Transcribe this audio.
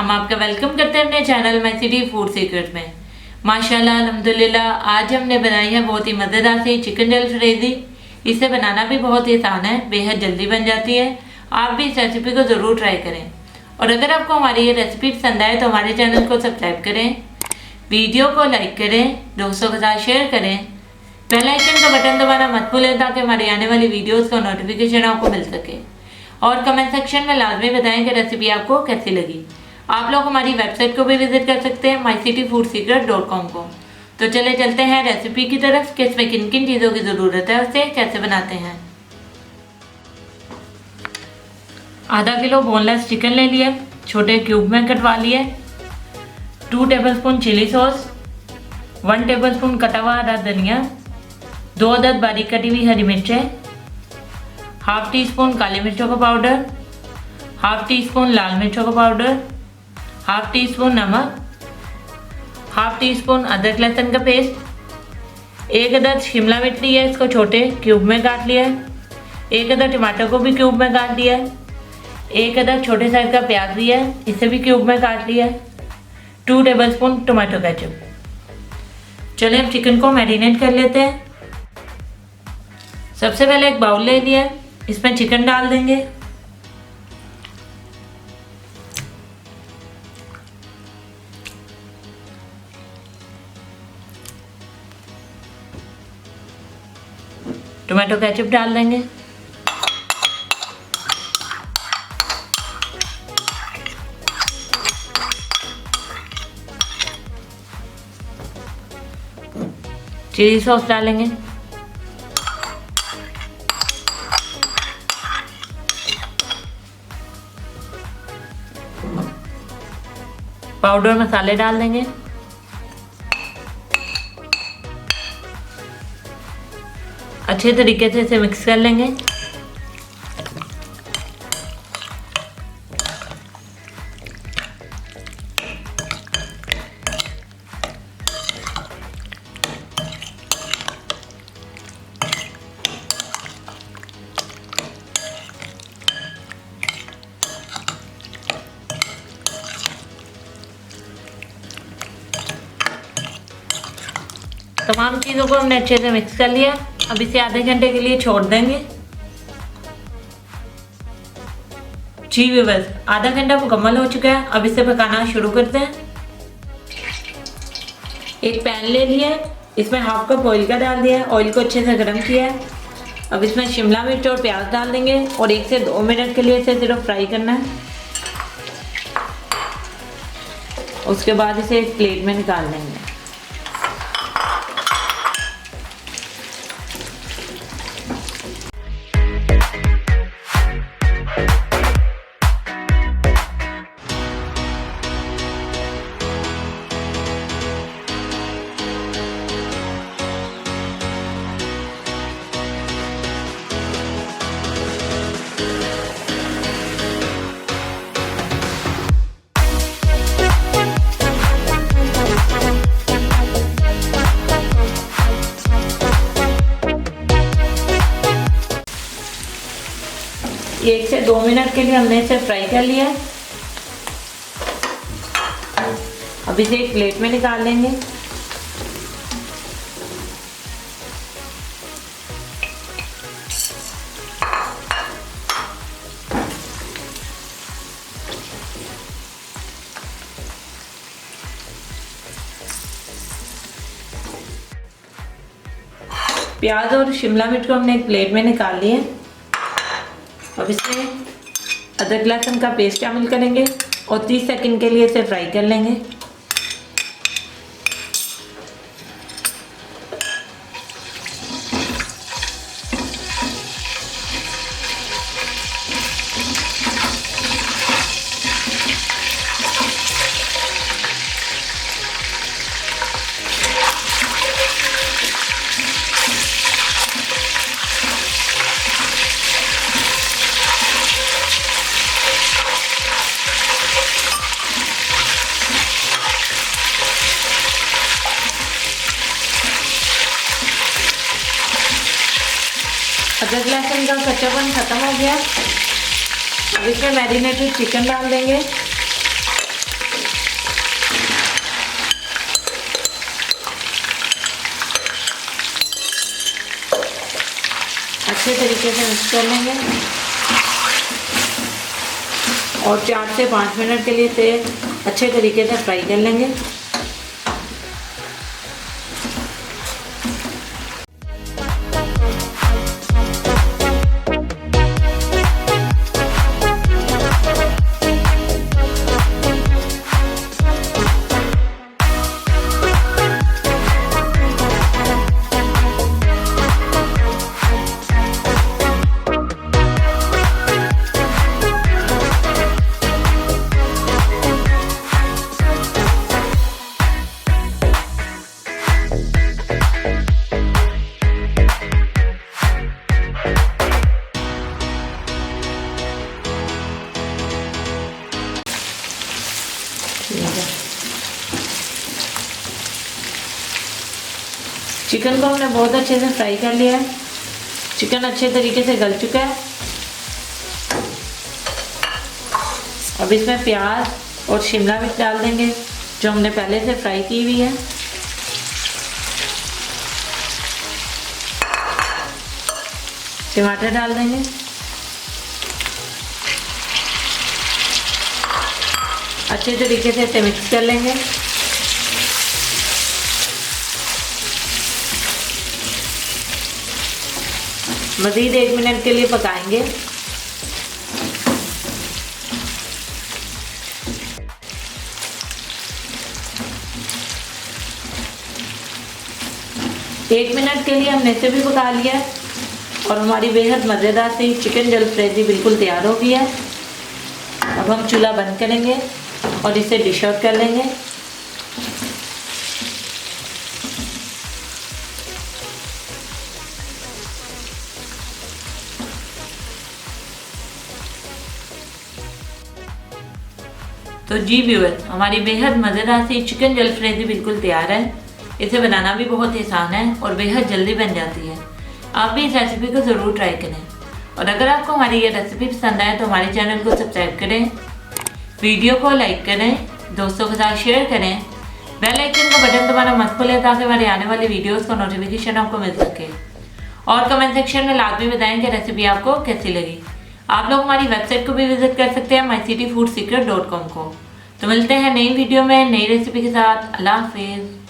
हम आपका वेलकम करते हैं अपने चैनल मैसिटी फूड सीक्रेट में। माशाल्लाह अल्हम्दुलिल्लाह आज हमने बनाई है बहुत ही मज़ेदार सी चिकन जलफ्रेज़ी। इसे बनाना भी बहुत ही आसान है, बेहद जल्दी बन जाती है। आप भी इस रेसिपी को ज़रूर ट्राई करें और अगर आपको हमारी ये रेसिपी पसंद आए तो हमारे चैनल को सब्सक्राइब करें, वीडियो को लाइक करें, दोस्तों के साथ शेयर करें, बेल आइकन का बटन दबाना मत भूलें ताकि हमारी आने वाली वीडियोस का नोटिफिकेशन आपको मिल सके। और कमेंट सेक्शन में लाजमी बताएं कि रेसिपी आपको कैसी लगी। आप लोग हमारी वेबसाइट को भी विजिट कर सकते हैं mycityfoodsecret.com को। तो चले चलते हैं रेसिपी की तरफ कि इसमें किन किन चीज़ों की ज़रूरत है, उसे कैसे बनाते हैं। आधा किलो बोनलेस चिकन ले लिया, छोटे क्यूब में कटवा लिए। 2 टेबलस्पून चिली सॉस, 1 टेबलस्पून कटा हुआ हरा धनिया, 2 अदद बारीक कटी हुई हरी मिर्चें, हाफ टी स्पून काली मिर्चों का पाउडर, हाफ टी स्पून लाल मिर्चों का पाउडर, हाफ टी स्पून नमक, हाफ टी स्पून अदरक लहसुन का पेस्ट, 1 अदद शिमला मिर्च ली है, इसको छोटे क्यूब में काट लिया है। 1 अदद टमाटर को भी क्यूब में काट लिया है। 1 अदद छोटे साइज का प्याज लिया है, इसे भी क्यूब में काट लिया है। 2 टेबलस्पून टोमेटो केचप। चलिए अब चिकन को मैरिनेट कर लेते हैं। सबसे पहले एक बाउल ले लिया है, इसमें चिकन डाल देंगे। टोमेटो केचप डाल देंगे। चिली सॉस डालेंगे। पाउडर मसाले डाल देंगे। अच्छे तरीके से इसे मिक्स कर लेंगे। तमाम चीज़ों को हमने अच्छे से मिक्स कर लिया। अब इसे आधे घंटे के लिए छोड़ देंगे। जी व्यूअर्स, आधा घंटा मुकम्मल हो चुका है। अब इसे पकाना शुरू करते हैं। एक पैन ले लिया है, इसमें हाफ कप ऑयल का डाल दिया है। ऑयल को अच्छे से गर्म किया है। अब इसमें शिमला मिर्च और प्याज डाल देंगे और 1 से 2 मिनट के लिए इसे सिर्फ फ्राई करना है। उसके बाद इसे एक प्लेट में निकाल देंगे। ये 1 से 2 मिनट के लिए हमने इसे फ्राई कर लिया। अब इसे एक प्लेट में निकाल लेंगे। प्याज और शिमला मिर्च को हमने एक प्लेट में निकाल लिया। अब इसमें अदरक लहसुन का पेस्ट शामिल करेंगे और 30 सेकंड के लिए इसे फ्राई कर लेंगे। अदरक लहसुन का कच्चापन ख़त्म हो गया। अब इसमें मैरिनेटेड चिकन डाल देंगे। अच्छे तरीके से मिक्स कर लेंगे और 4 से 5 मिनट के लिए इसे अच्छे तरीके से फ्राई कर लेंगे। चिकन को हमने बहुत अच्छे से फ्राई कर लिया है। चिकन अच्छे तरीके से गल चुका है। अब इसमें प्याज और शिमला मिर्च डाल देंगे जो हमने पहले से फ्राई की हुई है। टमाटर डाल देंगे। अच्छे तरीके से इसे मिक्स कर लेंगे। मज़ीद 1 मिनट के लिए पकाएंगे। एक मिनट के लिए हमने इसे भी पका लिया है और हमारी बेहद मज़ेदार सी चिकन जल फ्राई बिल्कुल तैयार हो गई है। अब हम चूल्हा बंद करेंगे और इसे डिश आउट कर लेंगे। तो जी व्यूअर, हमारी बेहद मज़ेदार सी चिकन जल फ्राई बिल्कुल तैयार है। इसे बनाना भी बहुत आसान है और बेहद जल्दी बन जाती है। आप भी इस रेसिपी को ज़रूर ट्राई करें और अगर आपको हमारी ये रेसिपी पसंद आए तो हमारे चैनल को सब्सक्राइब करें, वीडियो को लाइक करें, दोस्तों के साथ शेयर करें, बेल आइकन का बटन दबाना मत भूलें ताकि हमारे आने वाली वीडियोस का नोटिफिकेशन आपको मिल सके। और कमेंट सेक्शन में लाजमी बताएं कि रेसिपी आपको कैसी लगी। आप लोग हमारी वेबसाइट को भी विजिट कर सकते हैं mycityfoodsecret.com को। तो मिलते हैं नई वीडियो में नई रेसिपी के साथ। अल्लाह हाफिज़।